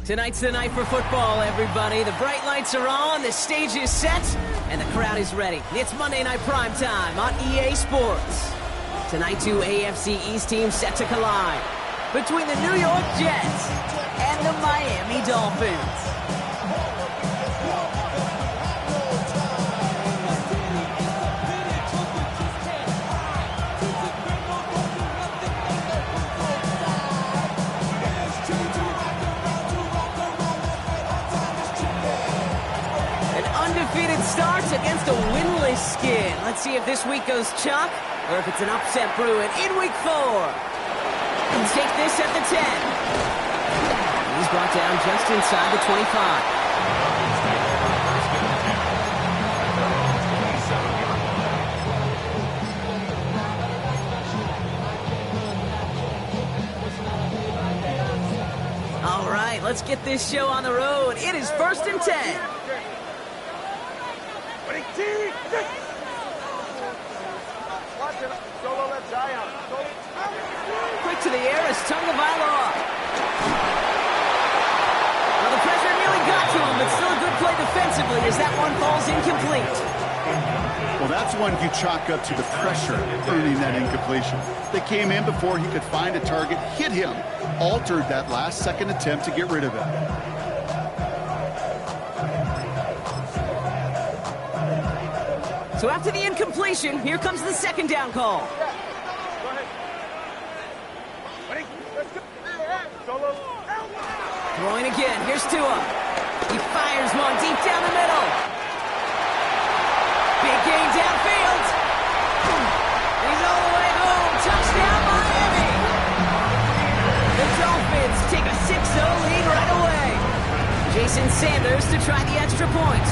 Tonight's the night for football, everybody. The bright lights are on, the stage is set, and the crowd is ready. It's Monday Night Prime Time on EA Sports. Tonight, two AFC East teams set to collide between the New York Jets and the Miami Dolphins. Undefeated starts against a winless skin. Let's see if this week goes chalk or if it's an upset brewing in week 4. He'll take this at the 10. He's brought down just inside the 25. All right, let's get this show on the road. It is 1st and 10. Quick to the air as Tagovailoa. Well, the pressure nearly got to him, but still a good play defensively as that one falls incomplete. Well, that's one you chalk up to the pressure earning that incompletion. They came in before he could find a target, hit him, altered that last-second attempt to get rid of it. So after the incompletion, here comes the 2nd down call. Throwing again. Here's Tua. He fires one deep down the middle. Big gain downfield. He's all the way home. Touchdown, Miami. The Dolphins take a 6-0 lead right away. Jason Sanders to try the extra point.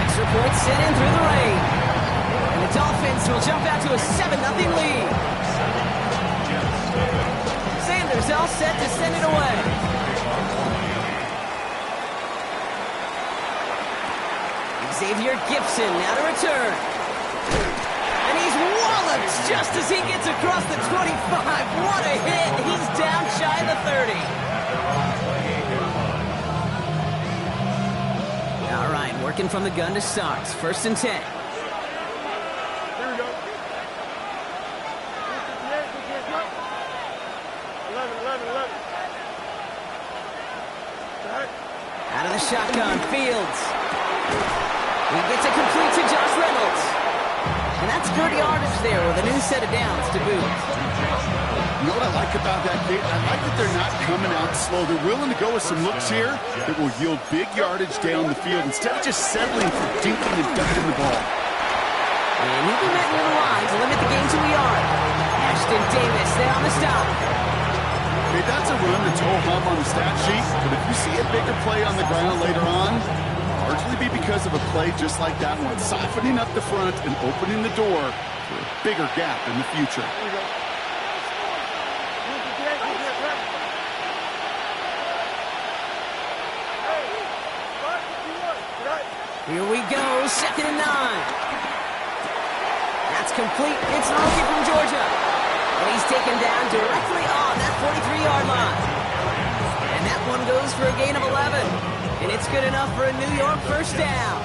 Extra point sent in through the rain. And the Dolphins will jump out to a 7-0 lead. Sanders all set to send it away. Xavier Gibson now to return. And he's walloped just as he gets across the 25. What a hit. He's down shy of the 30. All right, working from the gun to start. 1st and 10. Out of the shotgun, Fields. He gets it complete to Josh Reynolds. And that's good yardage there with a new set of downs to boot. You know what I like about that game? I like that they're not coming out slow. They're willing to go with some looks here that will yield big yardage down the field instead of just settling for dinking and dunking the ball. And he'll be met near the line to limit the game to a yard. Ashton Davis there on the stop. Okay, that's a run that's ho-hum on the stat sheet, but if you see a bigger play on the ground later on, largely be because of a play just like that one, softening up the front and opening the door for a bigger gap in the future. Here we go, 2nd and 9. That's complete. It's the rookie from Georgia. And he's taken down directly on that 43-yard line. And that one goes for a gain of 11. And it's good enough for a New York 1st down.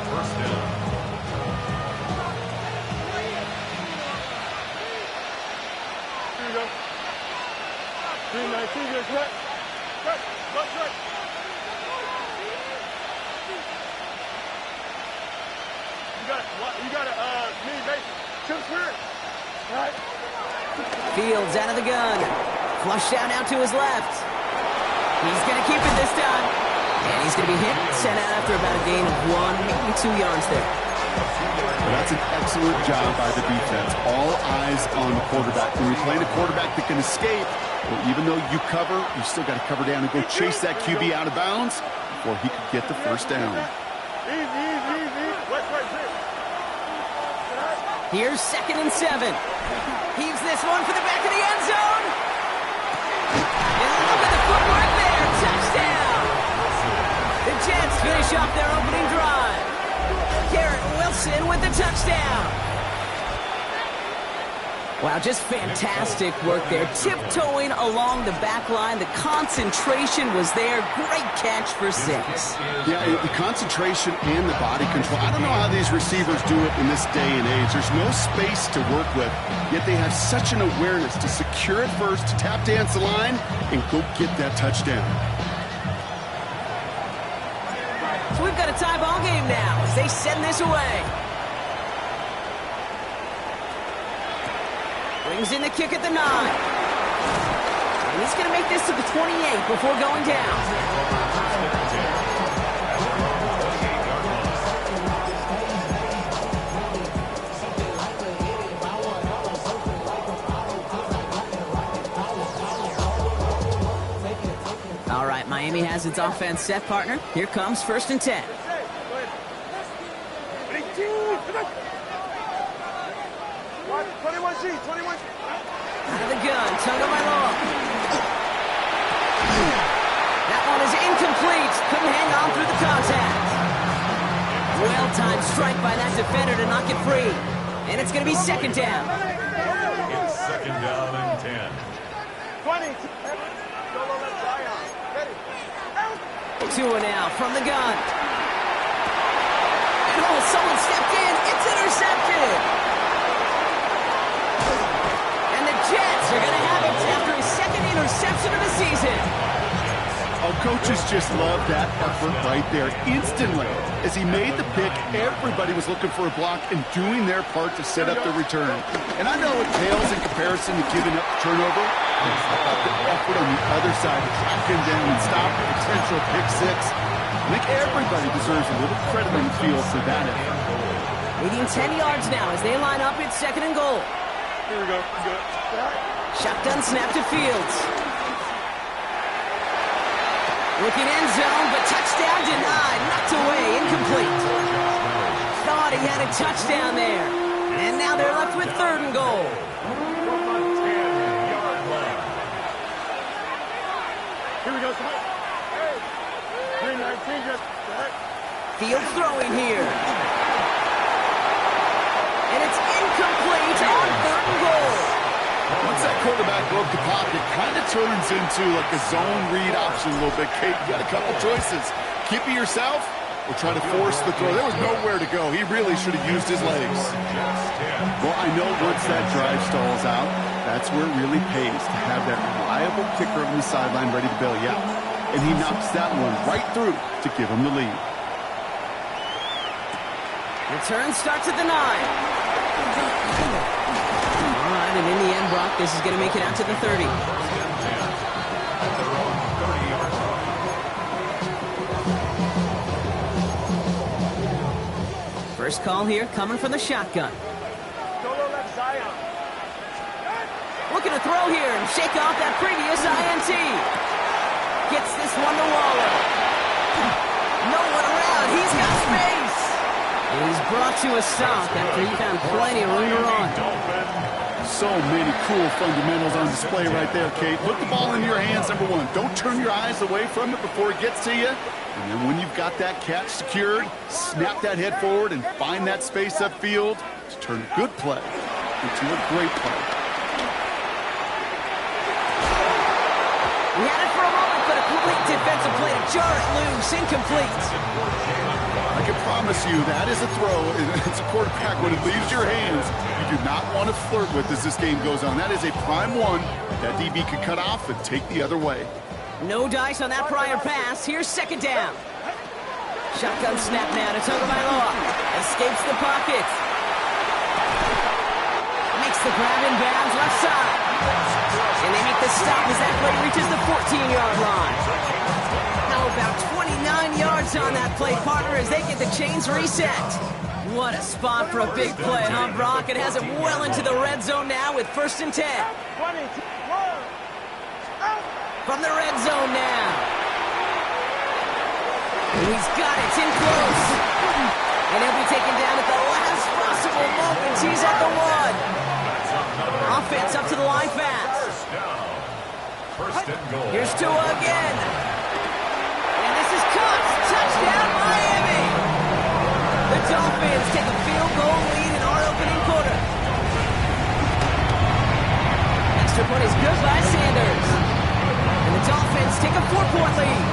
Fields out of the gun. Flushed out now to his left. He's going to keep it this time. And he's going to be hit, sent out after about a gain of 1, maybe 2 yards there. That's an excellent job by the defense. All eyes on the quarterback. When you're playing a quarterback that can escape, well, even though you cover, you still got to cover down and go chase that QB out of bounds before he could get the 1st down. Here's 2nd and 7. Heaves this one for the back of the end zone. Wow, just fantastic work there. Tiptoeing along the back line. The concentration was there. Great catch for 6. Yeah, the concentration and the body control. I don't know how these receivers do it in this day and age. There's no space to work with, yet they have such an awareness to secure it first, to tap dance the line, and go get that touchdown. So we've got a tie ball game now as they send this away. Brings in the kick at the 9. And he's going to make this to the 28 before going down. All right, Miami has its offense set, partner. Here comes 1st and 10. Out of the gun, Tagovailoa. That one is incomplete. Couldn't hang on through the contact. Well-timed strike by that defender to knock it free. And it's going to be 2nd down. It's 2nd down and 10. 2 now from the gun. And someone stepped in. It's intercepted. Jets are going to have it after his 2nd interception of the season. Oh, coaches just love that effort right there. Instantly, as he made the pick, everybody was looking for a block and doing their part to set up the return. And I know it pales in comparison to giving up the turnover. It's about the effort on the other side to track him down and stop the potential pick 6. I think everybody deserves a little credit on the field for that effort. Leading 10 yards now as they line up. It's 2nd and goal. Here we go. Shotgun snap to Fields. Looking end zone, but touchdown denied. Knocked away, incomplete. Thought he had a touchdown there. And now they're left with 3rd and goal. Here we go. 319 just. Fields throwing here. And it's incomplete on 3rd and goal. Once that quarterback broke the pocket, kind of turns into like a zone read option a little bit. Kate, you got a couple choices. Keep it yourself or try to force the throw. There was nowhere to go. He really should have used his legs. Well, I know once that drive stalls out, that's where it really pays to have that reliable kicker on the sideline ready to bail you out. And he knocks that one right through to give him the lead. Return starts at the 9. All right, and in the end, Brock, this is going to make it out to the 30. First call here coming from the shotgun. Looking to throw here and shake off that previous INT. Gets this one to Waller. No one around. He's got space. He's brought to a stop after he found plenty of room to run. So many cool fundamentals on display right there, Kate. Put the ball in your hands, number one. Don't turn your eyes away from it before it gets to you. And then when you've got that catch secured, snap that head forward and find that space upfield to turn a good play into a great play. We had it for a moment, but a complete defensive play to jar it loose. Incomplete. I can promise you that is a throw. It's a quarterback when it leaves your hands. You do not want to flirt with as this game goes on. That is a prime one that DB could cut off and take the other way. No dice on that prior pass. Here's 2nd down. Shotgun snap now to Tagovailoa. Escapes the pocket. Makes the grab in bounds left side. And they make the stop as that play reaches the 14-yard line. How about 29 yards on that play, partner, as they get the chains reset. What a spot for a big play, huh, Brock? It has it well into the red zone now with 1st and 10. From the red zone now. And he's got it. It's in close. And he'll be taken down at the last possible moment. He's at the 1. Offense up to the line fast. First and goal. Here's Tua again. And this is caught. Touchdown, Miami. The Dolphins take a field goal lead in our opening quarter. extra point is good by Sanders. And the Dolphins take a 4-point lead.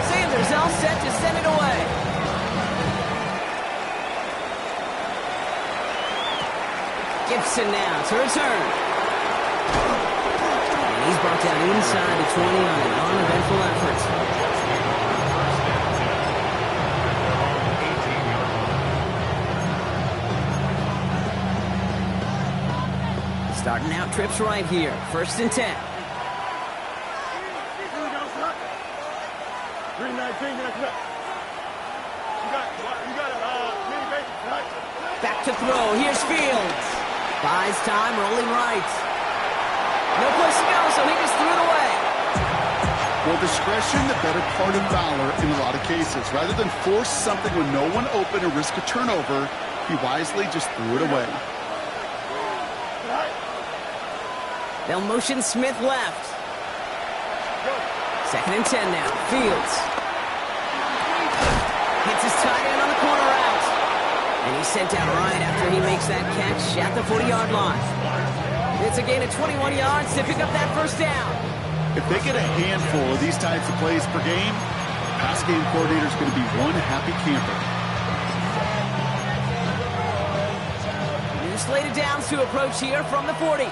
Sanders all set to send it away. Gibson now to return. And he's brought down inside the 20 on an uneventful effort. Starting out trips right here. 1st and 10. 319, Back to throw. Here's Fields. Buys time, rolling right. No place to go, so he just threw it away. Well, discretion, the better part of valor in a lot of cases. Rather than force something when no one open and risk a turnover, he wisely just threw it away. They'll motion Smith left. 2nd and 10 now. Fields. Hits his tight end on the corner route. And he's sent out right after he makes that catch at the 40-yard line. It's a gain of 21 yards to pick up that 1st down. If they get a handful of these types of plays per game, pass game coordinator is going to be one happy camper. New slated downs to approach here from the 40.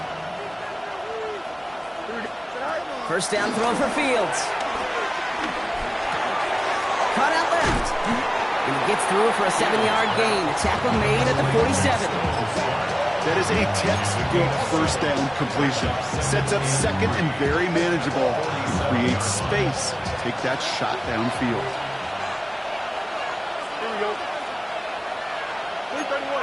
1st down throw for Fields. Cut out left. And he gets through for a 7-yard gain. A tackle made at the 47. That is a textbook 1st down completion. Sets up 2nd and very manageable. Creates space to take that shot downfield. Here we go. 331.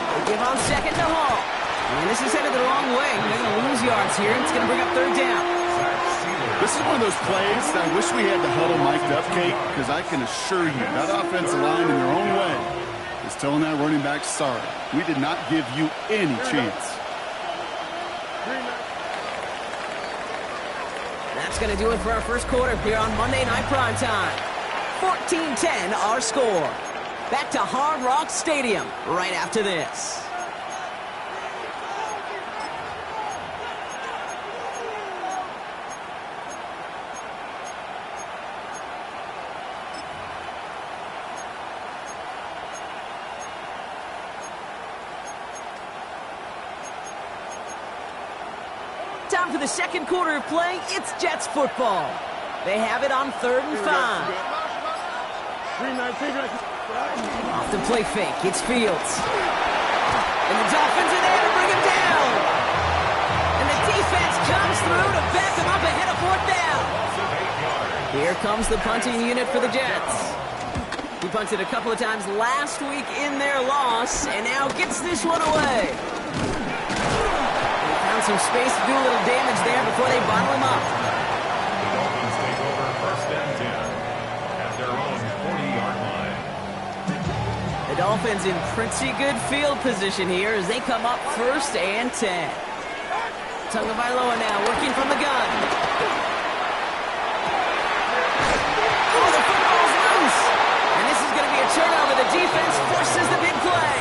They give on 2nd to Hall. And this is headed the wrong way. They're going to lose yards here. It's going to bring up 3rd down. This is one of those plays that I wish we had the huddle mic'd up, Kate, because I can assure you that offensive line in their own way is telling that running back, sorry, we did not give you any chance. That's going to do it for our 1st quarter here on Monday Night Primetime. 14-10 our score. Back to Hard Rock Stadium right after this. Time for the 2nd quarter of play. It's Jets football. They have it on 3rd and 5. 319. Off the play fake, it's Fields. And the Dolphins are there to bring him down. And the defense comes through to back him up ahead of 4th down. Here comes the punting unit for the Jets. He punted a couple of times last week in their loss, and now gets this one away. Some space to do a little damage there before they bottle him up. The Dolphins take over 1st and 10 at their own 40-yard line. The Dolphins in pretty good field position here as they come up 1st and 10. Tagovailoa now working from the gun. Oh, the football's loose! And this is going to be a turnover. The defense forces the big play.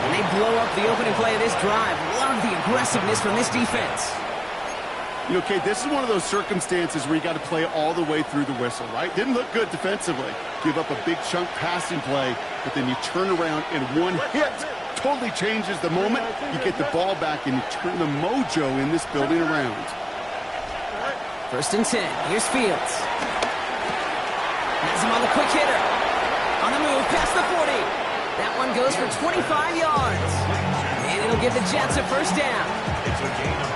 And they blow up the opening play of this drive. Love the aggressiveness from this defense. You know, Kate, this is one of those circumstances where you got to play all the way through the whistle, right? Didn't look good defensively. Give up a big chunk passing play, but then you turn around and one hit totally changes the moment. You get the ball back and you turn the mojo in this building around. 1st and 10. Here's Fields. Has him on the quick hitter. On the move past the 40. That one goes for 25 yards. And it'll give the Jets a 1st down.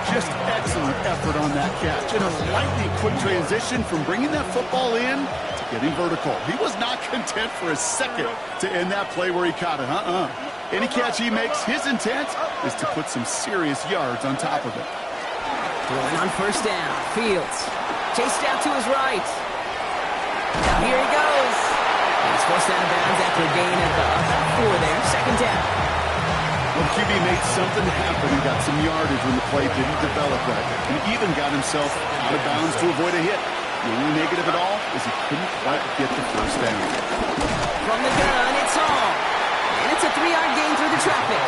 Just excellent effort on that catch. And a lightning quick transition from bringing that football in to getting vertical. He was not content for a second to end that play where he caught it. Any catch he makes, his intent is to put some serious yards on top of it. Throwing on 1st down. Fields. Chased out to his right. Now here he goes. He's forced out of bounds after a gain of about 4 there. 2nd down. Well, QB made something happen and got some yardage when the play didn't develop right. He even got himself out of bounds to avoid a hit. The only negative at all is he couldn't quite get the 1st down. From the gun, it's Hall. And it's a a 3-yard gain through the traffic.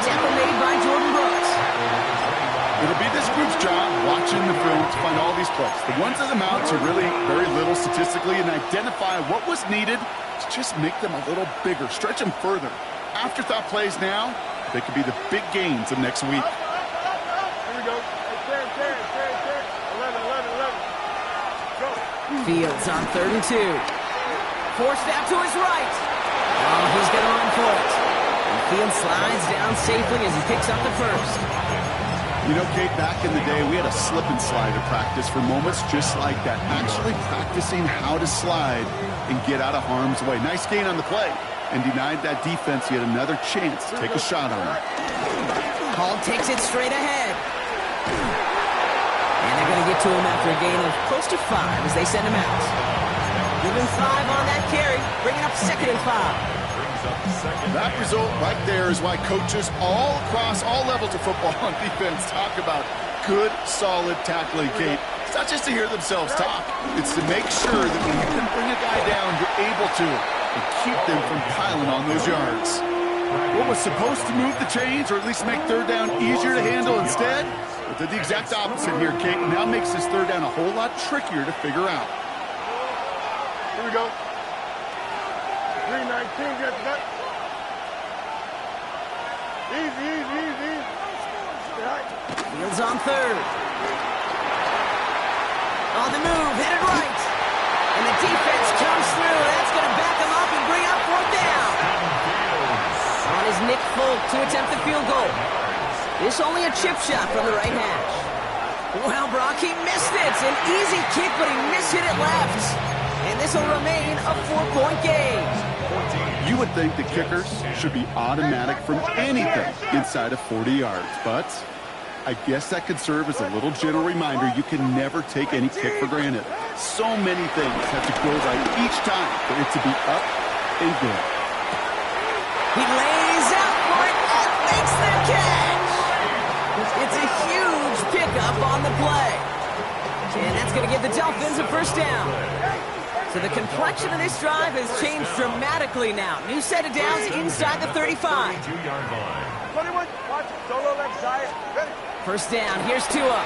Tackle made by Jordan Brooks. It'll be this group's job watching the film to find all these plays. The ones that amount to really very little statistically and identify what was needed to just make them a little bigger, stretch them further. Afterthought plays now, they could be the big gains of next week. Here we go. 10, 11, 11. Go. Fields on 3rd and 2. Forced out to his right. Oh, he's going to run for it. And Fields slides down safely as he picks up the first. You know, Kate, back in the day, we had a slip and slide to practice for moments just like that. Actually practicing how to slide and get out of harm's way. Nice gain on the play. And denied that defense yet another chance to take a shot on him. Hall takes it straight ahead. And they're going to get to him after a gain of close to 5 as they send him out. Give him 5 on that carry, bringing up 2nd and 5. That result right there is why coaches all across all levels of football on defense talk about good, solid tackling, Kate. It's not just to hear themselves talk. It's to make sure that when you can bring a guy down, you're able to and keep them from piling on those yards. What was supposed to move the chains or at least make 3rd down easier to handle instead? But did the exact opposite here, Kate. Now makes this 3rd down a whole lot trickier to figure out. Here we go. 3:19, get that. Easy. Fields on 3rd. On the move, headed right. And the defense comes through. That's going to back him up and bring up 4th down. On his Nick Folk to attempt the field goal. This only a chip shot from the right hash. Well, Brock, he missed it. It's an easy kick, but he mishit it left. And this will remain a 4-point game. You would think the kickers should be automatic from anything inside of 40 yards, but I guess that could serve as a little gentle reminder you can never take any kick for granted. So many things have to go right each time for it to be up and good. He lays out for it and makes the catch. It's a huge pickup on the play. And that's going to give the Dolphins a 1st down. So the complexion of this drive has changed dramatically now. New set of downs inside the 35. 21, watch, solo left side. Ready. 1st down, here's Tua.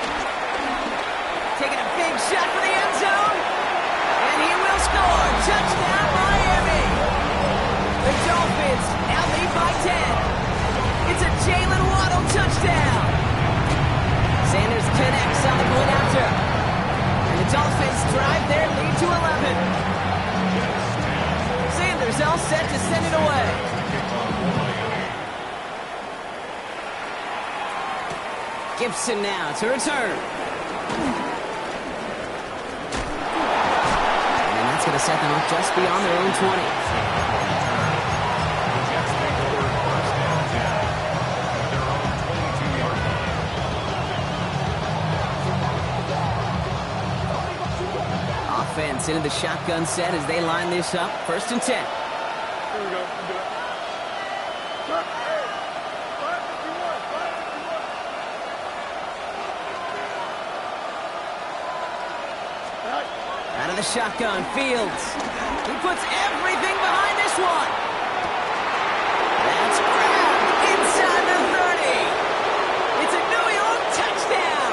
Taking a big shot for the end zone. And he will score. Touchdown, Miami. The Dolphins now lead by 10. It's a Jalen Waddle touchdown. Sanders connects on the point after. And the Dolphins drive their lead to 11. Sanders all set to send it away. Gibson now to return. And that's going to set them up just beyond their own 20. Offense into the shotgun set as they line this up. 1st and 10. Here we go. Out of the shotgun, Fields. He puts everything behind this one. That's grabbed inside the 30. It's a New York touchdown.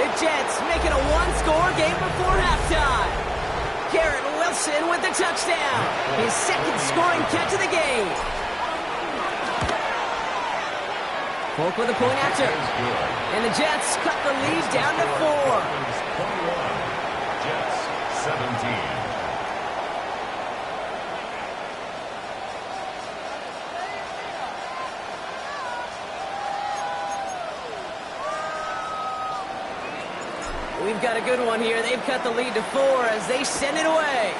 The Jets making a 1-score game before halftime. Garrett Wilson with the touchdown. His 2nd scoring catch of the game. Folk with a point after. And the Jets cut the lead down to 4. 17. We've got a good one here. They've cut the lead to 4 as they send it away.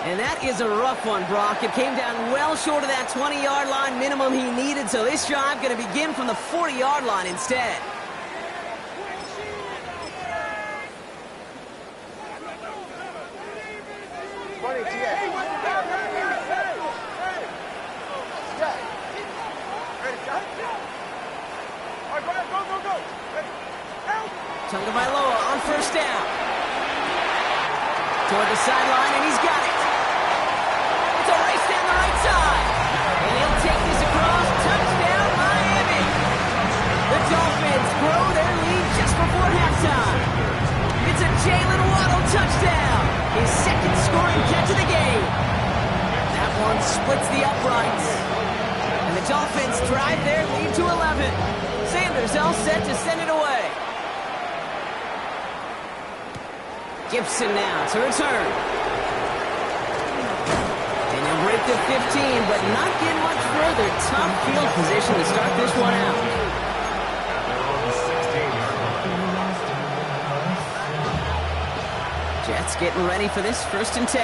And that is a rough one, Brock. It came down well short of that 20-yard line minimum he needed, so this drive going to begin from the 40-yard line instead. Tagovailoa on 1st down. Toward the sideline, and he's got it. It's a race splits the uprights. And the Dolphins drive their lead to 11. Sanders all set to send it away. Gibson now to return. And he'll break the 15, but not get much further. Tough field position to start this one out. Jets getting ready for this 1st and 10.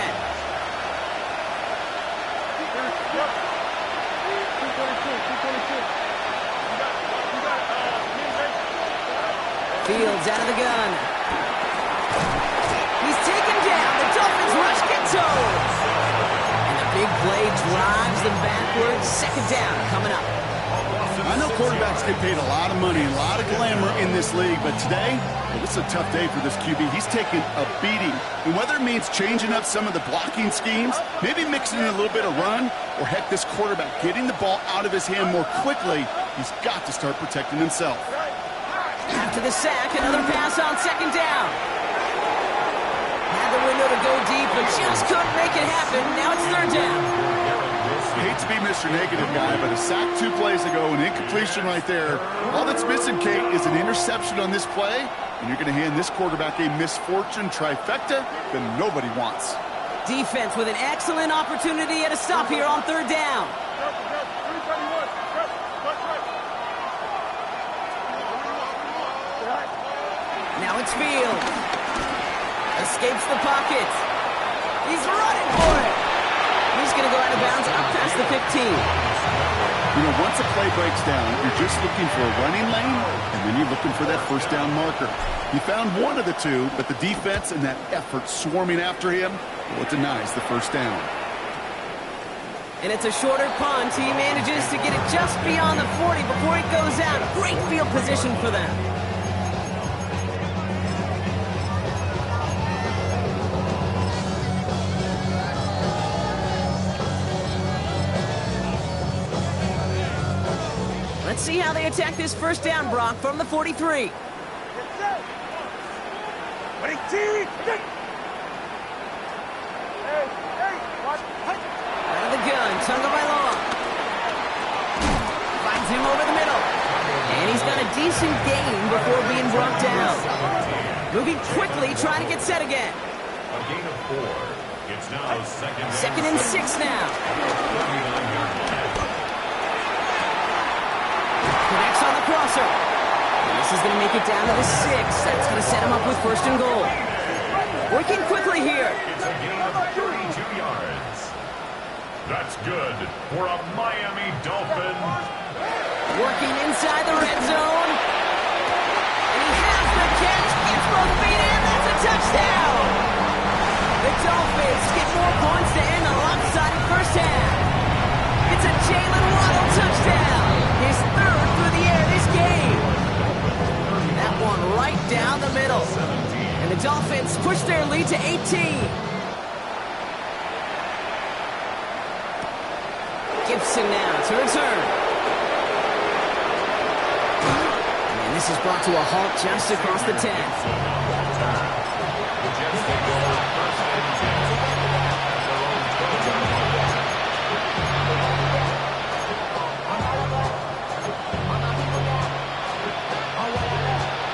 Fields out of the gun. He's taken down. The Dolphins rush Ghetto. And the big play drives them backwards. 2nd down coming up. I know quarterbacks get paid a lot of money, a lot of glamour in this league, but today, well, this is a tough day for this QB. He's taking a beating. And whether it means changing up some of the blocking schemes, maybe mixing in a little bit of run, or heck, this quarterback getting the ball out of his hand more quickly, he's got to start protecting himself. After the sack, another pass on 2nd down. Had the window to go deep, but just couldn't make it happen. Now it's 3rd down. I hate to be Mr. Negative guy, but a sack 2 plays ago, an incompletion right there. All that's missing, Kate, is an interception on this play, and you're going to hand this quarterback a misfortune trifecta that nobody wants. Defense with an excellent opportunity at a stop here on 3rd down. Now it's Fields. Escapes the pocket. He's running for it. He's going to go out of bounds up past the 15. You know, once a play breaks down, you're just looking for a running lane, and then you're looking for that 1st down marker. He found one of the two, but the defense and that effort swarming after him, well, it denies the 1st down. And it's a shorter punt. He manages to get it just beyond the 40 before it goes out. Great field position for them. Let's see how they attack this 1st down, Brock, from the 43. Out of the gun, Tagovailoa. Finds him over the middle. And he's got a decent gain before being brought down. Moving quickly, trying to get set again. A gain of 4. It's now 2nd and 6 now. Connects on the crosser. And this is going to make it down to the 6. That's going to set him up with 1st and goal. Working quickly here. It's a gain of 32 yards. That's good for a Miami Dolphin. Working inside the red zone. And he has the catch. Gets both feet in. That's a touchdown. The Dolphins get more points to end the lopsided 1st half. It's a Jalen Waddle touchdown. His 3rd through the air this game. That one right down the middle. And the Dolphins push their lead to 18. Gibson now to return. And this is brought to a halt just across the 10.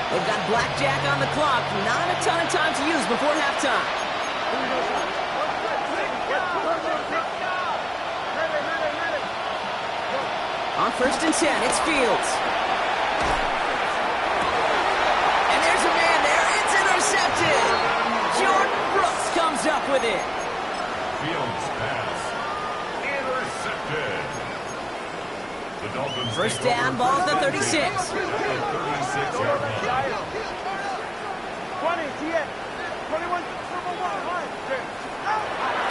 They've got blackjack on the clock. Not a ton of time to use before halftime. On 1st and 10, it's Fields. And there's a man there. It's intercepted. Jordan Brooks comes up with it. Fields pass. Intercepted. The Dolphins 1st down, ball at the 36. 36-yard line. 21.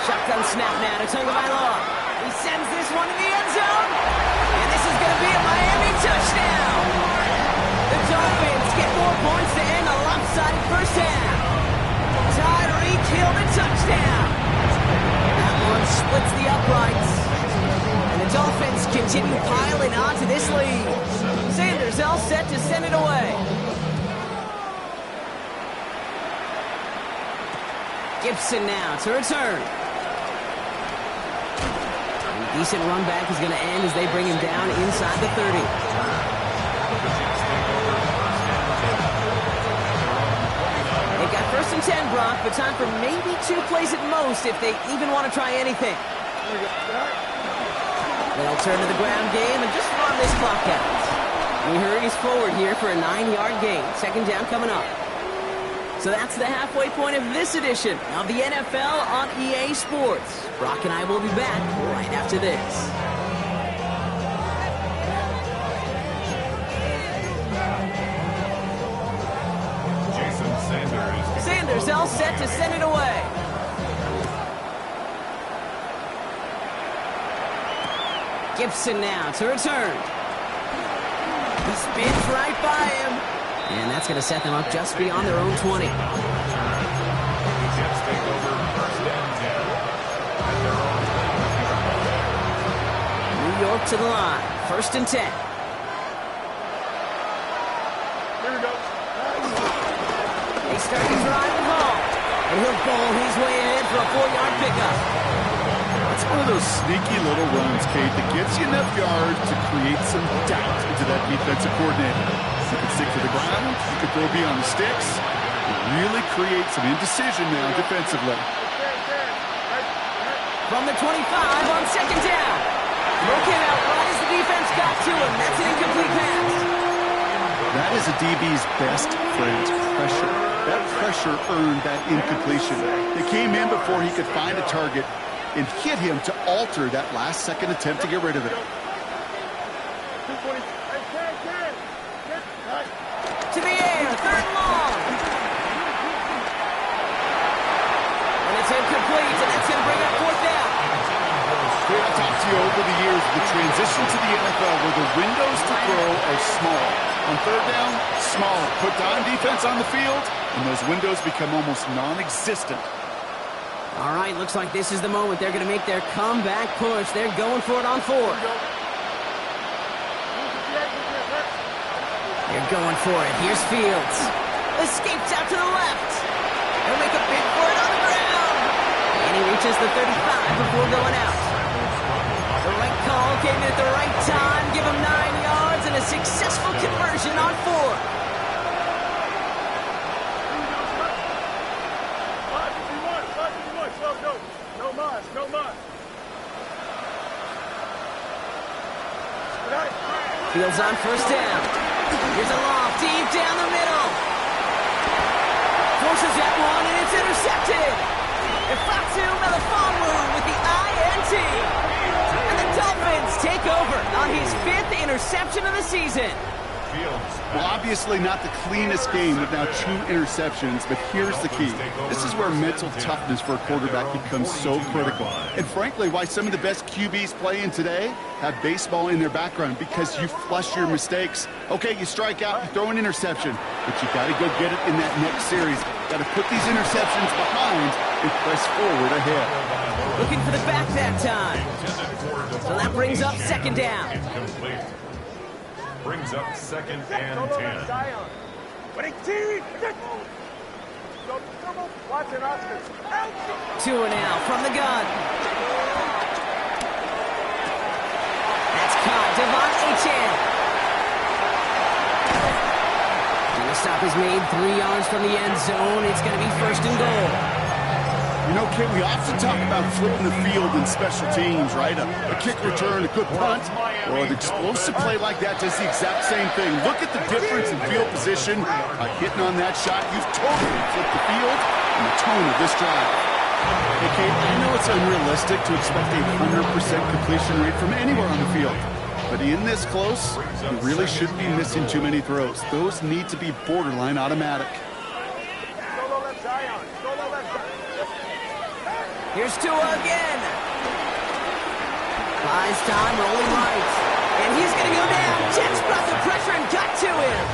Shotgun snap now to Tagovailoa. He sends this one to the end zone. And this is going to be a Miami touchdown. The Dolphins get more points to end the lopsided 1st half. Tyreek Hill the touchdown. That one splits the uprights. And the Dolphins continue piling onto this lead. Sanders all set to send it away. Gibson now to return. He Decent run back is going to end as they bring him down inside the 30. They've got 1st and 10, Brock, but time for maybe 2 plays at most if they even want to try anything. They'll turn to the ground game and just run this clock out. We hurries forward here for a 9-yard gain. 2nd down coming up. So that's the halfway point of this edition of the NFL on EA Sports. Brock and I will be back right after this. Sanders all set to send it away. Gibson now to return. He spins right by him. And that's going to set them up just beyond their own 20. New York to the line. 1st and 10. Here we go. They start to drive the ball. And he'll bowl his way ahead for a 4-yard pickup. It's one of those sneaky little runs, Kate, that gets you enough yards to create some doubt into that defensive coordinator. You can stick to the ground, you can throw beyond the sticks, and really create some indecision now defensively. From the 25 on 2nd down. Broke him out right as the defense got to him. That's an incomplete pass. That is a DB's best friend, pressure. That pressure earned that incompletion. They came in before he could find a target and hit him to alter that last-second attempt to get rid of it. To the air, 3rd and long. And it's incomplete, and that's going to bring up 4th down. I've talked to you over the years, the transition to the NFL where the windows to throw are small. On 3rd down, smaller. Put dime defense on the field, and those windows become almost non-existent. All right, looks like this is the moment. They're going to make their comeback push. They're going for it on 4. They're going for it. Here's Fields. Escapes out to the left. He'll make a big for it on the ground. And he reaches the 35 before going out. The right call came in at the right time. Give him 9 yards and a successful conversion on 4. Fields on 1st down. Here's a lob deep down the middle. Forces that one, and it's intercepted. Ifatu Melifonwu with the INT. And the Dolphins take over on his 5th interception of the season. Well, obviously not the cleanest game with now 2 interceptions, but here's the key. This is where mental toughness for a quarterback becomes so critical. And frankly, why some of the best QBs playing today have baseball in their background, because you flush your mistakes. Okay, you strike out, you throw an interception, but you got to go get it in that next series. Got to put these interceptions behind and press forward ahead. Looking for the back that time. So that brings up 2nd down. Brings up 2nd and 10. Tua now from the gun. That's caught. Devon Achane. And the stop is made 3 yards from the end zone. It's going to be 1st and goal. You know, Kate, we often talk about flipping the field in special teams, right? A kick return, a good punt, or an explosive play like that does the exact same thing. Look at the difference in field position. By hitting on that shot, you've totally flipped the field and the tone of this drive. Hey, Kate, I know it's unrealistic to expect a 100% completion rate from anywhere on the field. But in this close, you really shouldn't be missing too many throws. Those need to be borderline automatic. Here's Tua again. Buys time, rolling right. And he's going to go down. Jets brought the pressure and got to him.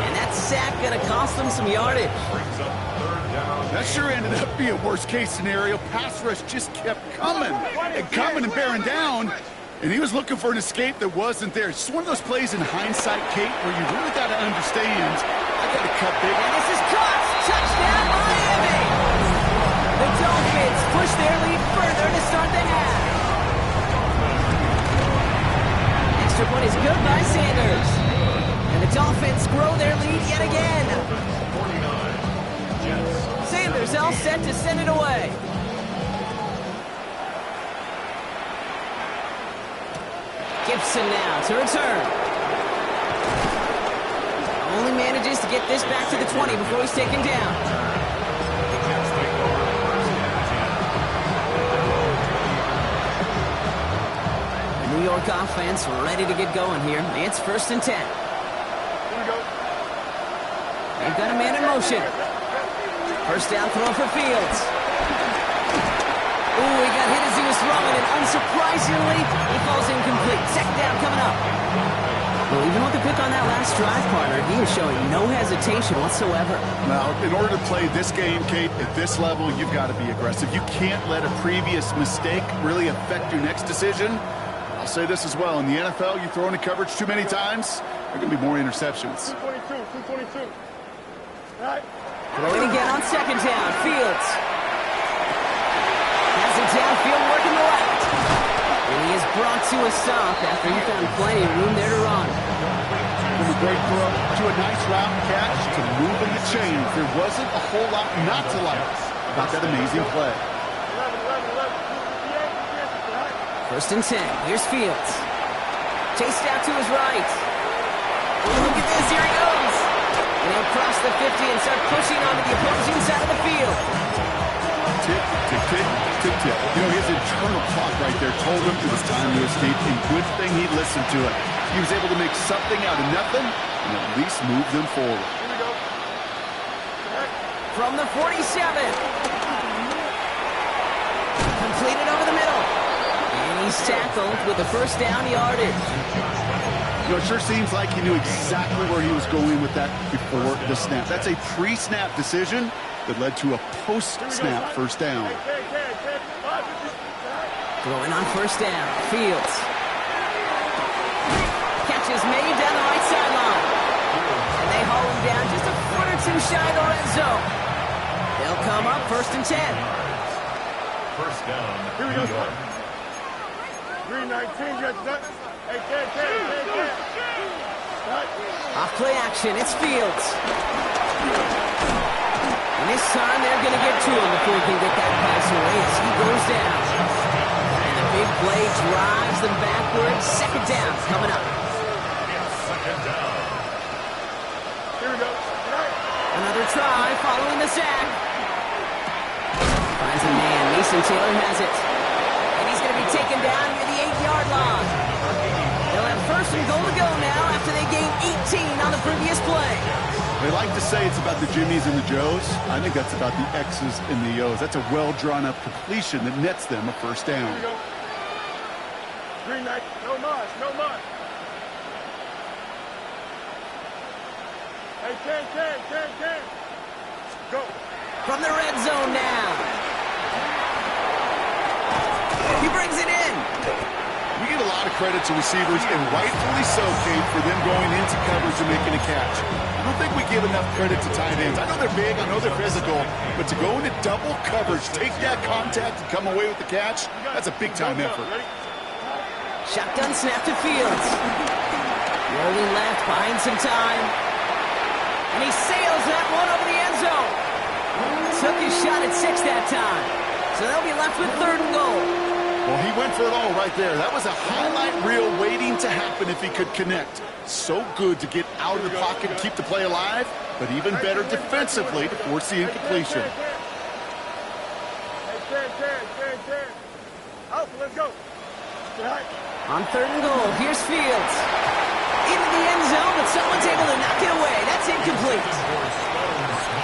And that sack going to cost them some yardage. That sure ended up being a worst-case scenario. Pass rush just kept coming and bearing down. And he was looking for an escape that wasn't there. It's just one of those plays in hindsight, Kate, where you really got to understand, I got to cut big. And this is caught. Touchdown, Miami. The Dolphins push their lead further to start the half. is good by Sanders. And the Dolphins grow their lead yet again. 49. Jets. Sanders all set to send it away. Gibson now to return. Only manages to get this back to the 20 before he's taken down. The New York offense ready to get going here. It's 1st and 10. They've got a man in motion. First down throw for Fields. Ooh, he got hit as he was throwing, and unsurprisingly, he falls incomplete. Second down coming up. Well, even with the pick on that last drive, partner, he is showing no hesitation whatsoever. Now, in order to play this game, Kate, at this level, you've got to be aggressive. You can't let a previous mistake really affect your next decision. I'll say this as well. In the NFL, you throw into coverage too many times, there are going to be more interceptions. 222. Right. Throwing again on second down. Fields has it downfield, working the left. And he is brought to a stop after he found plenty of room there to run. From a great throw to a nice route catch to moving the chains. There wasn't a whole lot not to like about that amazing play. 1st and 10. Here's Fields. Chased out to his right. Oh, look at this. Here he goes. And he'll cross the 50 and start pushing onto the opposing side of the field. Tick, tick, tick, tick, tick. You know, his internal clock right there told him it was time to escape, and good thing he listened to it. He was able to make something out of nothing and at least move them forward. From the 47. Completed over the middle. And he's tackled with the first down yardage. You know, it sure seems like he knew exactly where he was going with that before the snap. That's a pre-snap decision that led to a post-snap first down. Throwing on first down. Fields. Catch is made down the right sideline. And they haul him down just a foot or two shy of the red zone. They'll come up 1st and 10. First down. Here we go. 319. Hey, 10. Off play action. It's Fields. And this time they're going to get to him before he can get that pass away as he goes down. And the big play drives them backwards. Second down coming up. Second down. Here we go. Another try following the sack. Finds a man. Mason Taylor has it. And he's going to be taken down near the 8-yard line. They'll have 1st and goal to go now after they gained 18 on the previous play. They like to say it's about the Jimmies and the Joes. I think that's about the X's and the O's. That's a well-drawn-up completion that nets them a first down. Here we go. 319. No much. Hey, 10. Go. From the red zone now. He brings it in. We give a lot of credit to receivers, and rightfully so, Kate, for them going into coverage and making a catch. I don't think we give enough credit to tight ends. I know they're big, I know they're physical, but to go into double coverage, take that contact, and come away with the catch, that's a big-time effort. Shotgun snap to Fields. Rolling left, buying some time. And he sails that one over the end zone. Took his shot at 6 that time. So they'll be left with 3rd and goal. Well, he went for it all right there. That was a highlight reel waiting to happen if he could connect. So good to get out of the pocket and keep the play alive, but even better defensively to force the incompletion. Hey, 10. Out, let's go. On 3rd and goal, here's Fields. Into the end zone, but someone's able to knock it away. That's incomplete.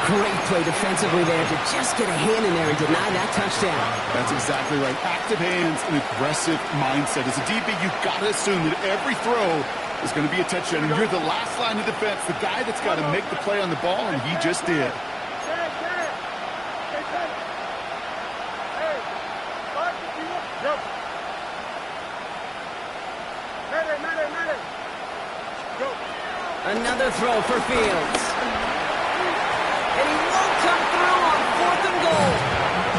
Great play defensively there to just get a hand in there and deny that touchdown. That's exactly right. Active hands and aggressive mindset. As a DB, you've got to assume that every throw is going to be a touchdown. And you're the last line of defense, the guy that's got to make the play on the ball, and he just did. Another throw for Fields. And he won't come through on 4th and goal.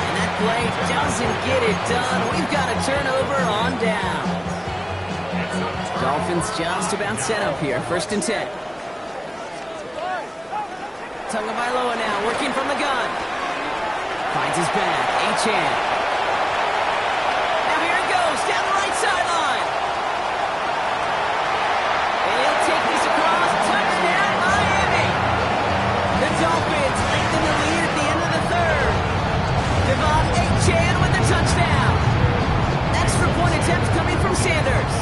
And that play doesn't get it done. We've got a turnover on down. Dolphins just about set up here. 1st and 10. Tagovailoa now working from the gun. Finds his back. Achane. Now here it goes down the right sideline. And he'll take this across. Touchdown, Miami. The Dolphins lengthen the lead at the end of the 3rd. Devon Achane with the touchdown. Extra point attempt coming from Sanders.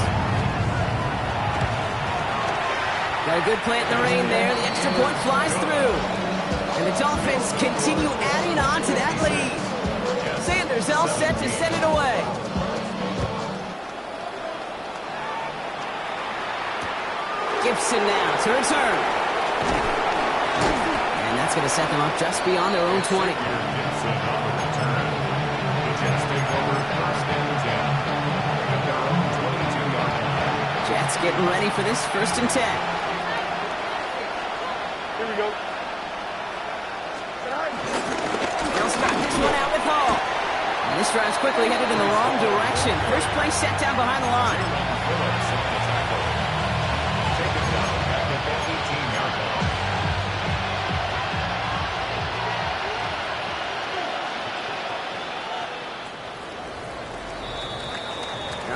Got a good play in the rain there. The extra point flies through. And the Dolphins continue adding on to that lead. Sanders all set to send it away. Gibson now to return. And that's going to set them up just beyond their own 20. Jets getting ready for this 1st and 10. Here we go. They'll start this one out with Hall. And this drive's quickly headed in the wrong direction. First play set down behind the line.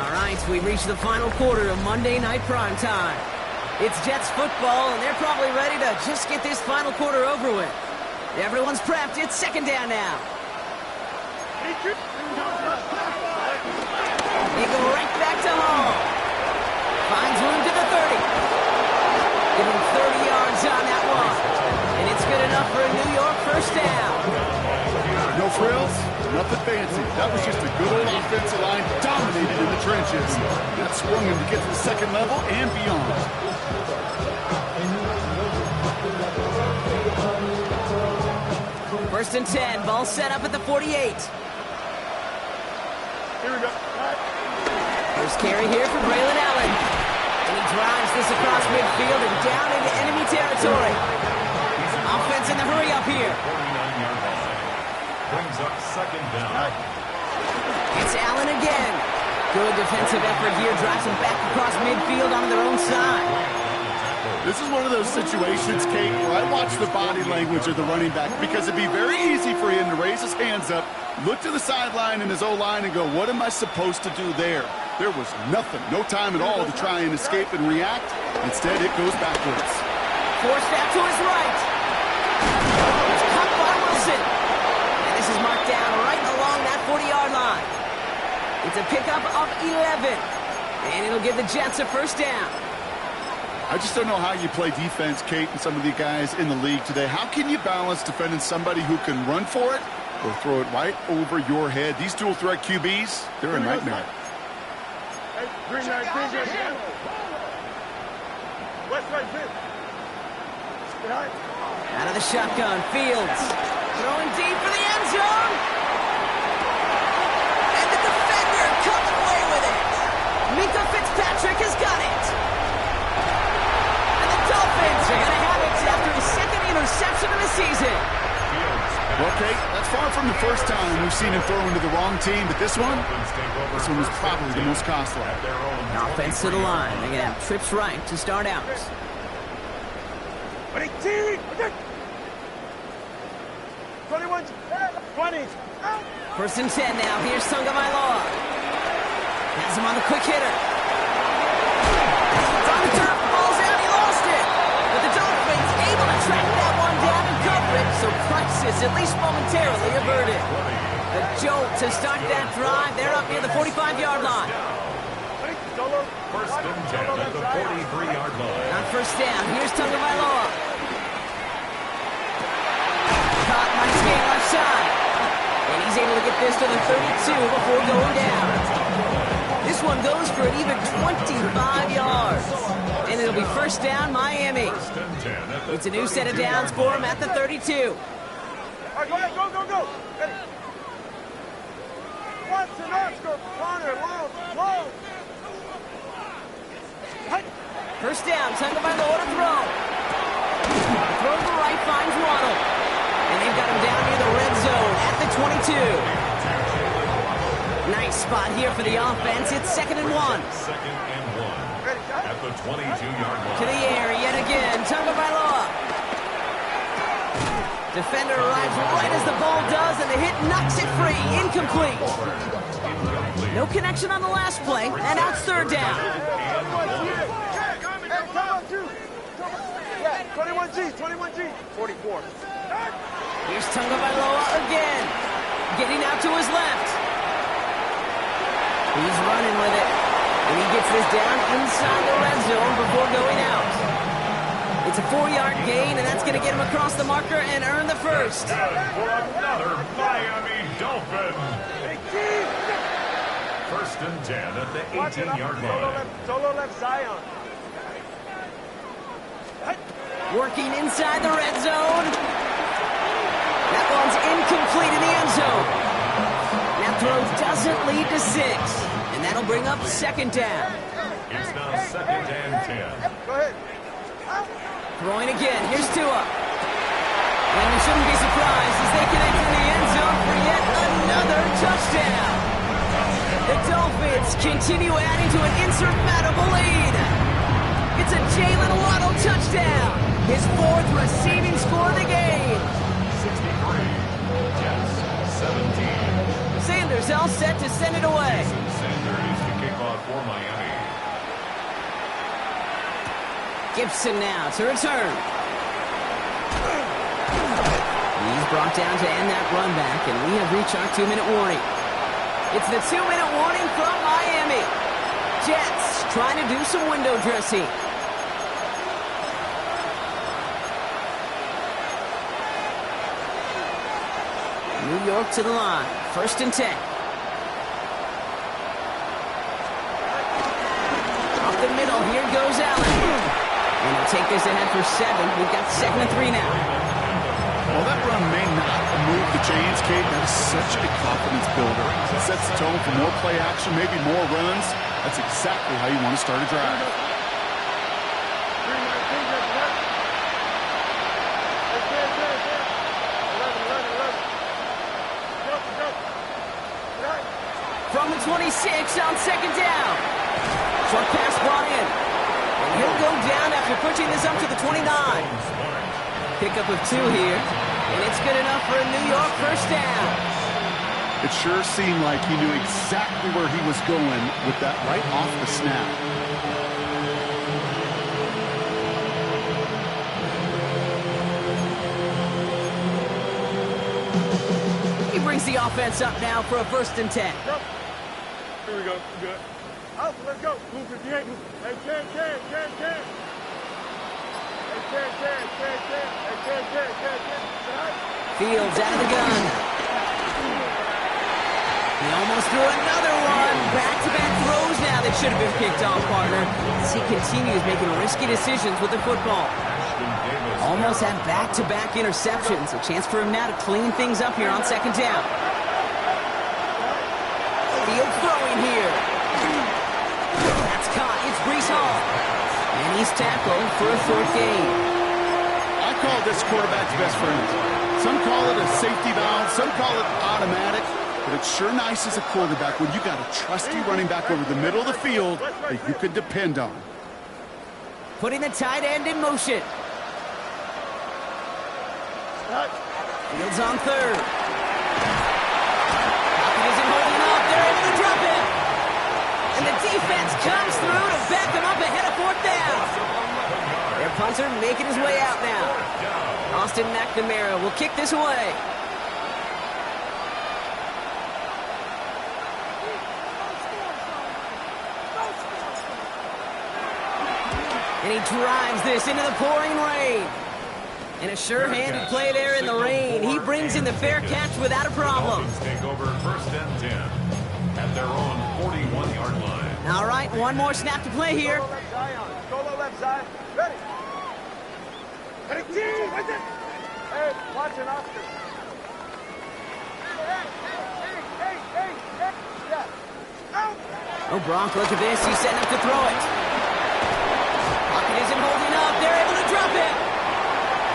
All right, we reach the final quarter of Monday Night Prime Time. It's Jets football, and they're probably ready to just get this final quarter over with. Everyone's prepped. It's 2nd down now. They go right back to Hall. Finds room to the 30. Give him 30 yards on that one. And it's good enough for a New York 1st down. No frills, nothing fancy. That was just a good old offensive line dominated in the trenches. That swung him to get to the 2nd level and beyond. 1st and 10. Ball set up at the 48. Here we go. First carry here for Braylon Allen. And he drives this across midfield and down into enemy territory. Offense in the hurry up here. Brings up 2nd down. It's Allen again. Good defensive effort here. Drives him back across midfield onto their own side. This is one of those situations, Kate, where I watch the body language of the running back because it'd be very easy for him to raise his hands up, look to the sideline in his O-line and go, what am I supposed to do there? There was nothing, no time at all to try and escape and react. Instead, it goes backwards. Forced out to his right. It's caught by Wilson. And this is marked down right along that 40-yard line. It's a pickup of 11. And it'll give the Jets a 1st down. I just don't know how you play defense, Kate, and some of the guys in the league today. How can you balance defending somebody who can run for it or throw it right over your head? These dual threat QBs, they're a nightmare. Hey, green line. West right, fit. Out of the shotgun, Fields. Throwing deep for the end zone. And the defender coming away with it. Mika Fitzpatrick has got it. Dolphins are going to have it after his 2nd interception of the season. Well, Kate, that's far from the first time we've seen him throw into the wrong team, but this one was probably the most costly. Offense to the line. They're going to have trips right to start out. 21, 20. 1st and 10 now. Here's Tagovailoa. Has him on the quick hitter. It's on the turf. Ball's out. He lost it. But the Dolphins able to track that one down and cover it. So crisis, at least momentarily, averted. A jolt to start that drive. They're up near the 45-yard line. 1st and 10 at the 43-yard line. On 1st down, here's Tagovailoa. Caught nice game left side. And he's able to get this to the 32 before going down. This one goes for an even 25 yards. And it'll be 1st down, Miami. It's a new set of downs for him at the 32. All right, go ahead, go. Ready. Watson, Oscar, Connor, low. 1st down, Tagovailoa to throw. Throw to the right, finds Waddle. And they've got him down near the red zone at the 22. Nice spot here for the offense. It's 2nd and 1. 2nd and 1. Ready. at the 22-yard line. To the air yet again. Tagovailoa. Defender arrives right as the ball does, and the hit knocks it free. Incomplete. No connection on the last play, and now it's third down. 21G, 44. Here's Tagovailoa again. Getting out to his left. He's running with it. And he gets this down inside the red zone before going out. It's a 4-yard gain, and that's going to get him across the marker and earn the first. For another Miami Dolphin. First and 10 at the 18-yard line. Solo left Zion. Working inside the red zone. That one's incomplete in the end zone. That throw doesn't lead to 6. And that'll bring up second down. It's now second and 10. Go ahead. Throwing again. Here's Tua. And you shouldn't be surprised as they connect in the end zone for yet another touchdown. The Dolphins continue adding to an insurmountable lead. It's a Jalen Waddle touchdown. His 4th receiving score of the game. 63. Jets 17. Sanders all set to send it away. Sanders to kick off for Miami. Gibson now to return. He's brought down to end that run back, and we have reached our 2-minute warning. It's the 2-minute warning from Miami. Jets trying to do some window dressing. New York to the line. First and 10. Off the middle, here goes Allen. And he'll take this ahead for 7. We've got 2nd and 3 now. Well, that run may not move the chains, Kate. That is such a confidence builder. It sets the tone for more play action, maybe more runs. That's exactly how you want to start a drive. From the 26 on second down. Short pass brought in. And he'll go down after pushing this up to the 29. Pickup of 2 here. And it's good enough for a New York first down. It sure seemed like he knew exactly where he was going with that right off the snap. He brings the offense up now for a first and 10. Here we go. Good. Out. Let's go. Move if you ain't moving. Hey, Ken. Fields out of the gun. He almost threw another one. Back-to-back throws now that should have been picked off, partner. As he continues making risky decisions with the football. Almost had back-to-back interceptions. A chance for him now to clean things up here on second down. Field throwing here. That's caught. It's Breece Hall. And he's tackled for a 4th gain. I call this quarterback's best friend. Some call it a safety valve, some call it automatic, but it's sure nice as a quarterback when you got a trusty running back over the middle of the field that you can depend on. Putting the tight end in motion. Fields on 3rd. Pocket isn't holding up. They're able to drop it. And the defense comes through to back him up ahead of 4th down. Their punter making his way out now. Austin McNamara will kick this away. And he drives this into the pouring rain. And a sure-handed play there in the rain. He brings in the fair catch without a problem. Take over first and 10 at their own 41-yard line. All right, one more snap to play here. Solo left Zion. Ready. Hey, watch it, Oscar. Oh, Bronk, look at this. He's setting up to throw it. Pocket isn't holding up. They're able to drop it.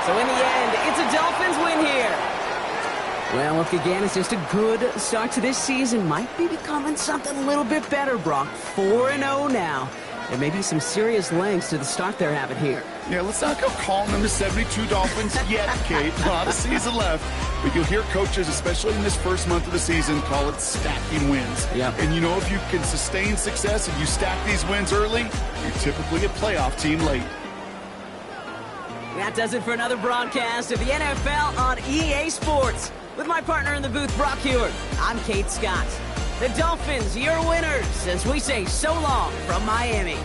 So in the end, it's a Dolphins win here. Well, look again, it's just a good start to this season. Might be becoming something a little bit better, Brock. 4-0 now. There may be some serious lengths to the start they're having here. Yeah, let's not go calling them the 72 Dolphins yet, Kate. A lot of season left. But you'll hear coaches, especially in this first month of the season, call it stacking wins. Yeah. And you know, if you can sustain success and you stack these wins early, you're typically a playoff team late. That does it for another broadcast of the NFL on EA Sports. With my partner in the booth, Brock Heward, I'm Kate Scott. The Dolphins, your winners, as we say so long from Miami.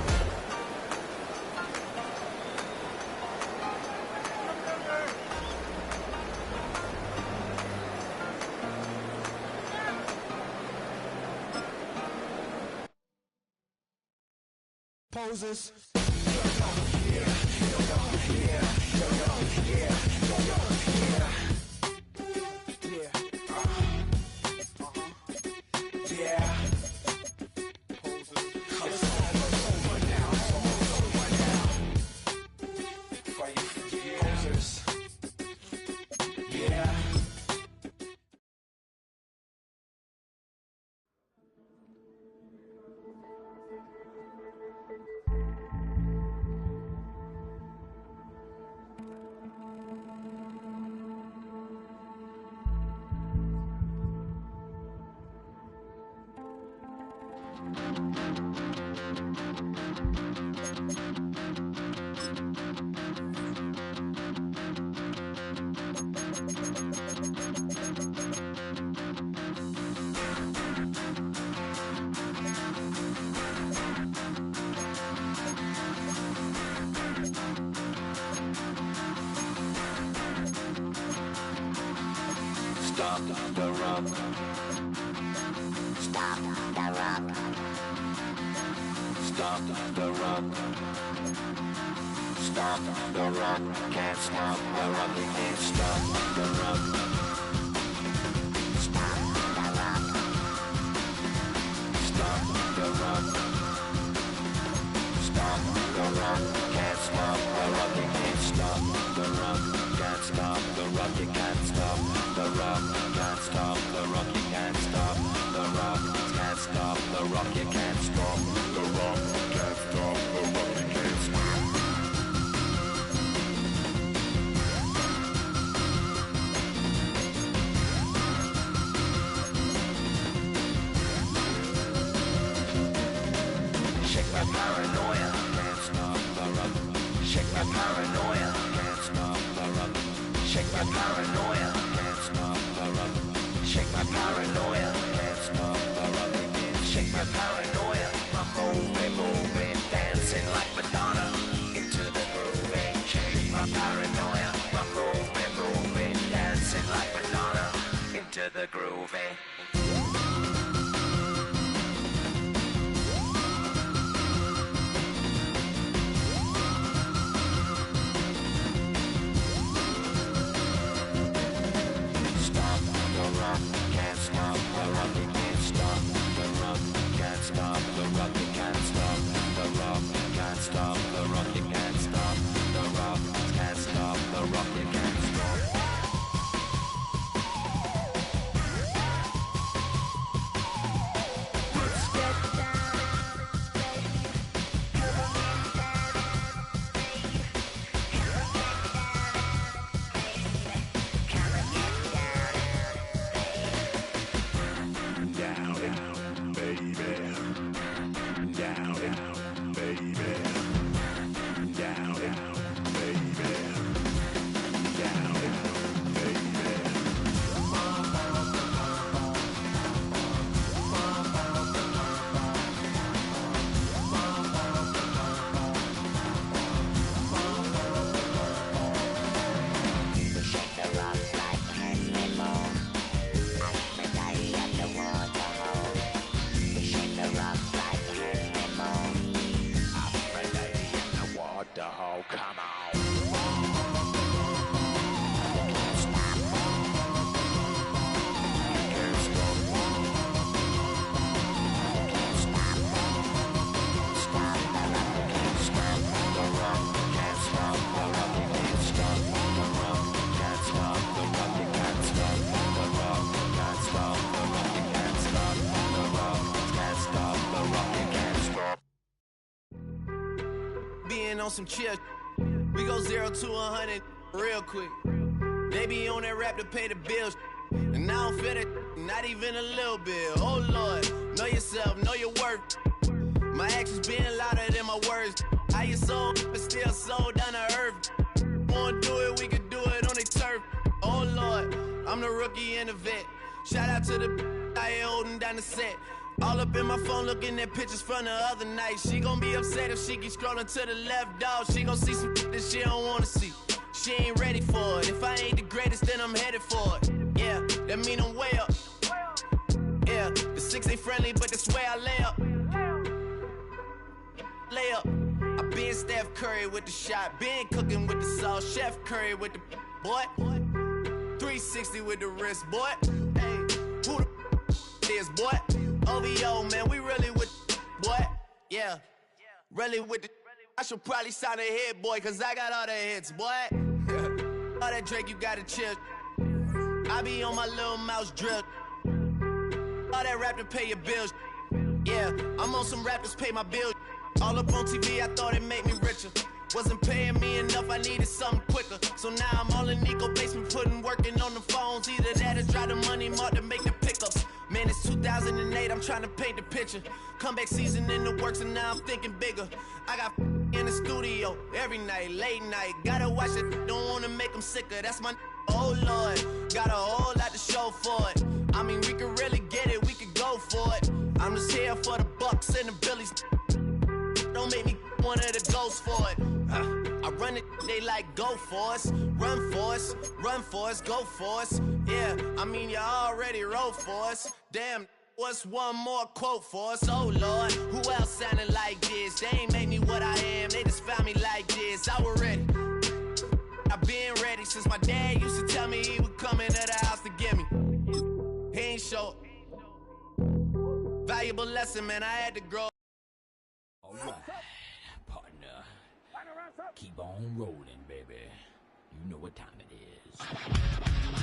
Poses. Stop the run. Stop the run. Stop the run. Stop the run. Can't stop the run. You can't stop the run. Stop the run. Stop the run. Stop the run. Can't stop the run. You can't stop the run. Can't stop the run. You can't stop the run. Can't stop the run. You can't stop the run. Can't stop the run. You can't stop the run. Can't stop the run. You can't stop. Shake my paranoia. Can't stop the run. Shake my paranoia. Can't stop the run. Shake my paranoia. Can't stop the run. Shake my paranoia. Can't stop the run. Shake my paranoia. I'm moving, dancing like Madonna into the groove. Shake my paranoia. I'm moving, dancing like Madonna into the groove. Stop the run, can't stop the run, you can't stop the run, can't stop the run, you can't stop the run, can't stop the run, you can't stop the run, can't stop the run, you can't stop. Let's get down. Down, down, baby. Down, down, baby. Down, down, baby. Down, down, baby. Shake the rock like animal. Aphrodite at the waterhole. Shake the rock like animal. Aphrodite in the waterhole. Come on. You can't stop. You can't stop. You can't stop. Stop the rock. You can't stop the rock. Can't stop the rock. You can't stop the rock. Can't stop the rock. You can't stop the rock. Can't stop the rock. You can't stop the rock. Can't stop the rock. You can't stop. being on some chill. We go 0 to 100 real quick. They be on that rap to pay the bills. And I don't feel it, not even a little bit. Oh Lord, know yourself, know your worth. My actions being louder than my words. How you sold, but still sold down to earth. Wanna do it, we could do it on the turf. Oh Lord, I'm the rookie and the vet. Shout out to the I ain't holding down the set. All up in my phone looking at pictures from the other night. She gon' be upset if she keep scrolling to the left, dog. She gon' see some that she don't wanna see. She ain't ready for it. If I ain't the greatest, then I'm headed for it. Yeah, that mean I'm way up. Yeah, the 6 ain't friendly, but that's where I lay up. Lay up. I been Steph Curry with the shot. Been cooking with the sauce. Chef Curry with the boy. 360 with the wrist, boy. Hey, who the is, boy? OVO, man, we really with boy. Yeah, really with the. I should probably sign a hit, boy, cause I got all the hits, boy. All that Drake, you gotta chill. I be on my little mouse drip. All that rap to pay your bills. Yeah, I'm on some rappers pay my bills. All up on TV, I thought it made me richer. Wasn't paying me enough, I needed something quicker. So now I'm all in Nico basement, working on the phones. Either that or try the money mark to make the pickups. Man, it's 2008, I'm trying to paint the picture. Comeback season in the works and now I'm thinking bigger. I got in the studio every night, late night. Gotta watch it, don't wanna make them sicker. That's my oh Lord, got a whole lot to show for it. I mean, we could really get it, we could go for it. I'm just here for the Bucks and the Billies. Don't make me one of the ghosts for it. I run it, they like go for us. Run for us, run for us, go for us. Yeah, I mean you already wrote for us. Damn, what's one more quote for us? Oh Lord, who else sounded like this? They ain't made me what I am, they just found me like this. I was ready, I've been ready since my dad used to tell me he would come into the house to get me. He ain't show. Valuable lesson, man, I had to grow. Alright, partner. Keep on rolling, baby. You know what time it is.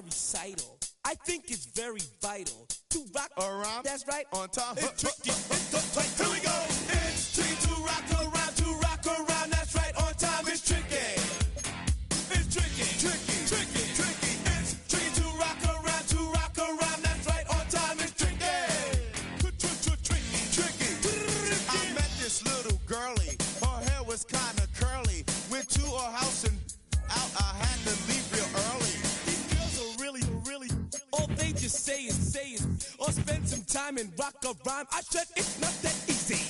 Recital. I think it's very vital to rock around. That's right. On time. It's tricky. Here we go. It's tricky to rock around. To rock around. That's right. On time. It's tricky. It's tricky. Tricky. Tricky. Tricky. It's tricky to rock around. To rock around. That's right. On time. It's tricky. Tricky. Tricky. I met this little girlie. Her hair was kind of curly. Went to her house and out. I had to leave real early. All they just say it, or spend some time and rock a rhyme. I said it's not that easy.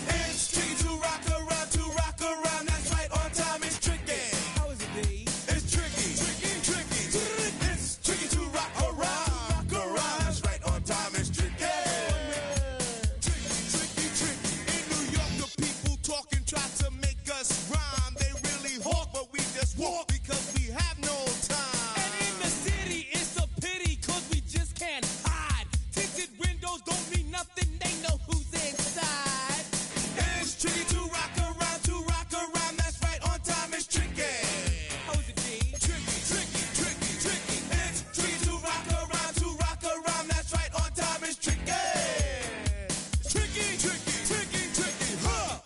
It's tricky to rock around, that's right, on time it's tricky. How is it, B? It's tricky, tricky. It's tricky to rock around, that's right, on time it's tricky. Tricky. In New York, the people talking try to make us rhyme. They really hawk, but we just walk because we have no time. Don't mean nothing, they know who's inside. It's tricky to rock around, that's right, on time it's tricky. How is it, D? Tricky. It's tricky to rock around, that's right, on time it's tricky. Tricky, huh?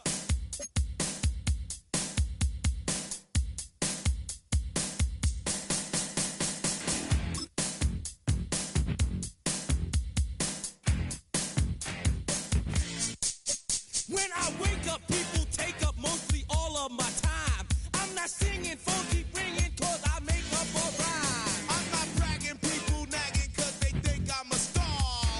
When I wake up, people take up mostly all of my time. I'm not singing, phone keep ringing, cause I make up a rhyme. I'm not bragging, people nagging, cause they think I'm a star.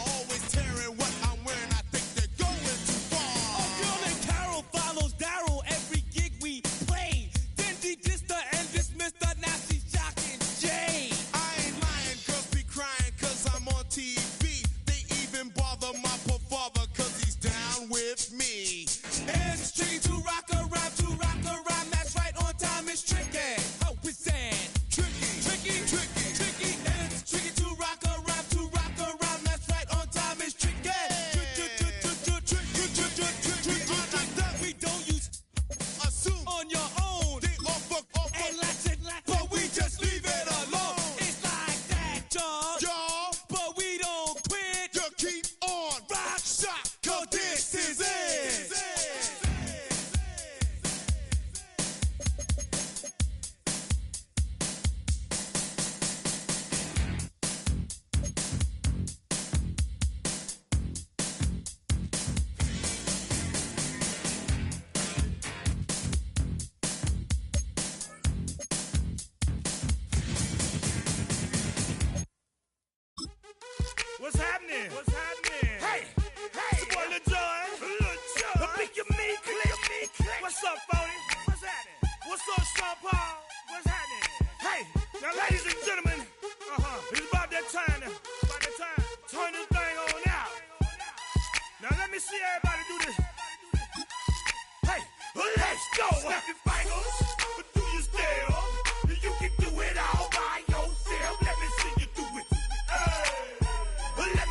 Always tearing what I'm wearing, I think they're going too far. Oh, girl named Carol follows Daryl every gig we play. Then de-dissed her and dismissed her, now she's shocking Jay. I ain't lying, girls be crying, cause I'm on TV. They even bother my poor father, cause he's down with me. It's tricky to rock around, that's right, on time it's tricky. How is that? Tricky. It's tricky to rock around, that's right, on time it's tricky. We don't use assume on your own. They offer and but we just leave it alone. It's like that, y'all. But we don't quit. You keep on rock shot, cause this is it. What's happening? Hey! It's your boy Lil Jon. Pick your meat click. What's up, Phony? What's happening? What's up, Sean Paul? What's happening? Hey! Now, ladies and gentlemen, it's about that time to turn this thing on out. Now, let me see everybody do this. Hey! Let's go! Snap your fingers, do your step. You can do it all by yourself. Let me see you do it. Let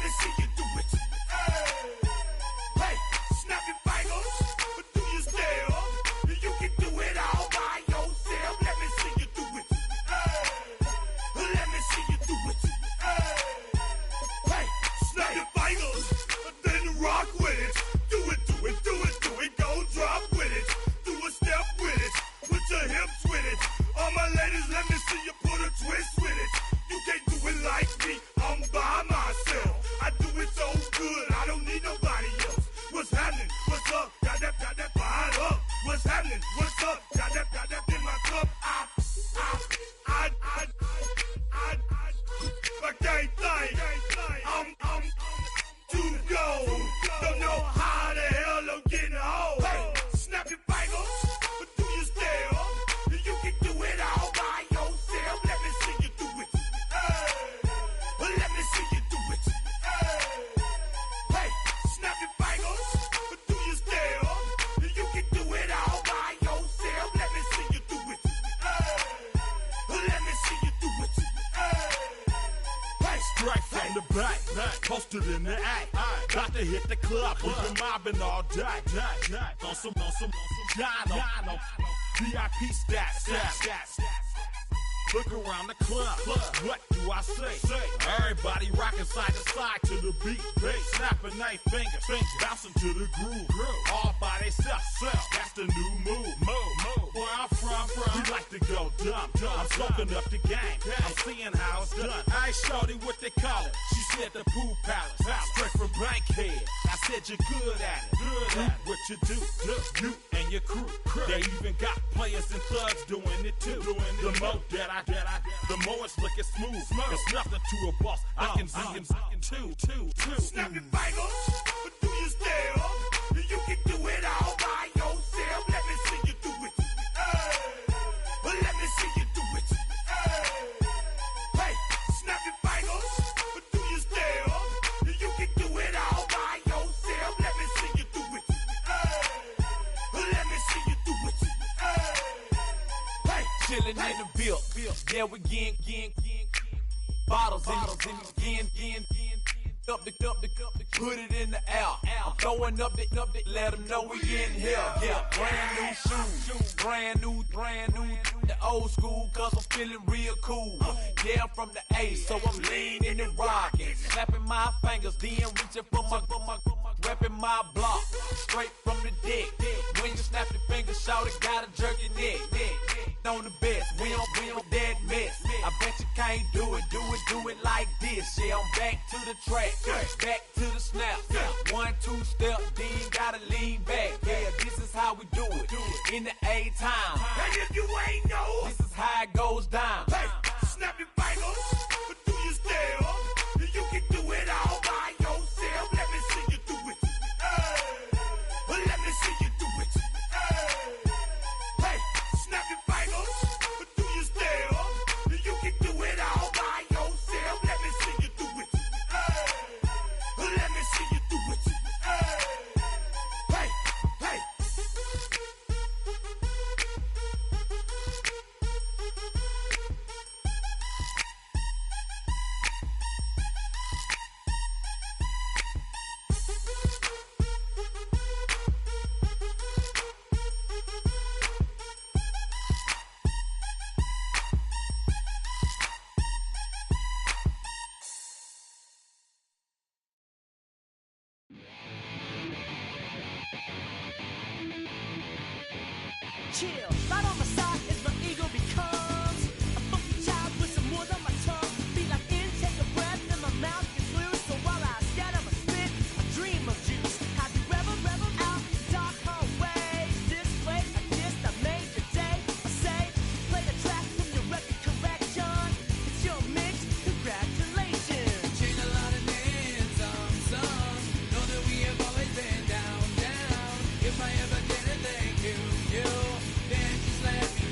posted in the act. Got to hit the club, we've been mobbing all day. On some Jono, VIP stats. Look around the club, what do I say? Everybody rocking side to side to the beat. Snapping their fingers, bouncing to the groove. All by themselves, that's the new move. Where I'm from, we like to go dumb. I'm soaking up the game, I'm seeing how it's done. I ain't shorty what they call it. She said the pool palace, straight from Bankhead. I said you're good at it. What you do, you and your crew. They even got players and thugs doing it too. The more that the more it's looking smooth. It's nothing to a boss. I can see him two. Snap your fingers, but do you still? You can do it all by yourself. Let me see you do it. Let me see you do it. Hey, snap your fingers, but do you still? You can do it all by yourself. Let me see you do it. Let me see you do it. Hey, chillin' in the bill. Yeah, we getting bottles in again. Up the put it in the air. I'm throwing up the, let them know we in here. Yeah, brand new shoes, brand new. The old school, cause I'm feeling real cool. Yeah, I'm from the A, so I'm leaning and rocking. Snapping my fingers, then reaching for my repping my block. Straight from the deck. When you snap your fingers, shout it, gotta jerk your neck. On the best, we don't that mess. I bet you can't do it like this. Yeah, I'm back to the track, back to the snap. 1, 2 step, then gotta lean back. Yeah, this is how we do it in the A time. and if you ain't know, This is how it goes down. hey, snap your fingers, but do you still? You can do it all by yourself. Let me see you do it. Let me see you do it. Hey, snap your fingers, but do you still? You can do it all by yourself. Let me see you do it. Let me see you do it. Hey. Chill, right on my side as my ego becomes a funky child with some words on my tongue. Feel like take a breath and my mouth gets loose. So while I scatter my spit, I dream of juice. How you rebel out dark hallways. This way, I guess I made your day. I say, play the track from your record correction. It's your mix, congratulations. Changed a lot of names, some songs. Know that we have always been down. If I ever get a thank you, then just let me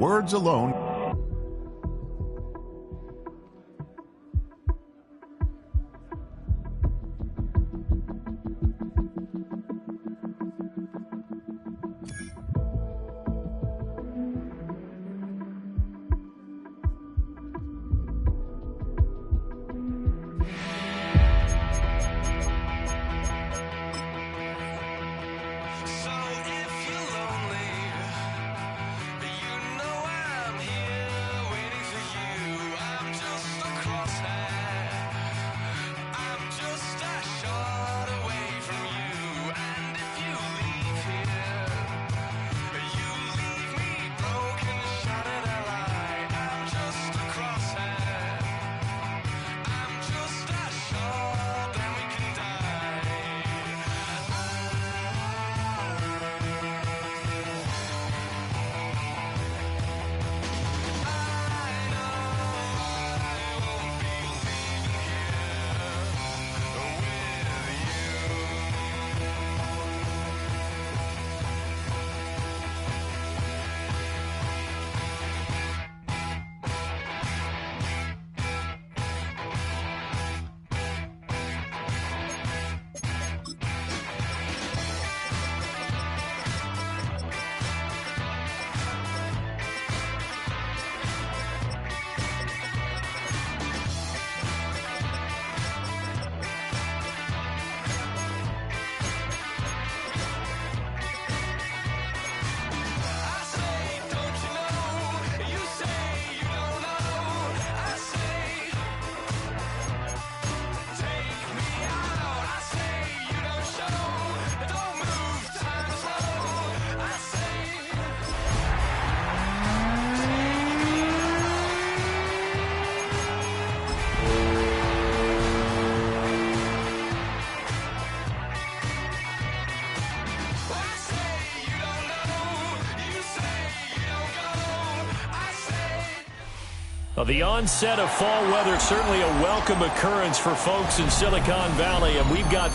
Words alone. The onset of fall weather, certainly a welcome occurrence for folks in Silicon Valley, and we've got